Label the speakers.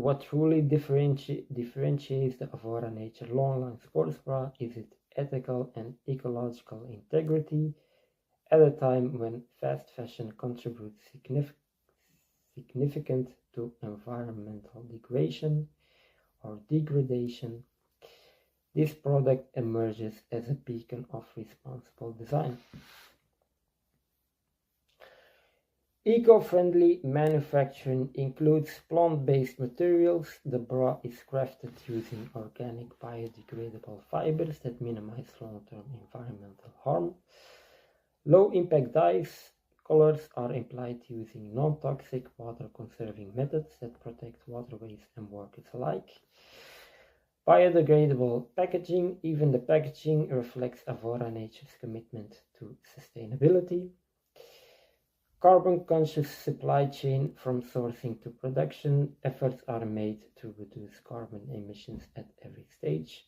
Speaker 1: What truly differentiates the Avora Nature Longline Sports Bra is its ethical and ecological integrity at a time when fast fashion contributes significant to environmental degradation. This product emerges as a beacon of responsible design. Eco-friendly manufacturing includes plant-based materials. The bra is crafted using organic biodegradable fibers that minimize long-term environmental harm. Low-impact dyes colors are applied using non-toxic water-conserving methods that protect waterways and workers alike. Biodegradable packaging. Even the packaging reflects Avora Nature's commitment to sustainability. Carbon-conscious supply chain from sourcing to production. Efforts are made to reduce carbon emissions at every stage.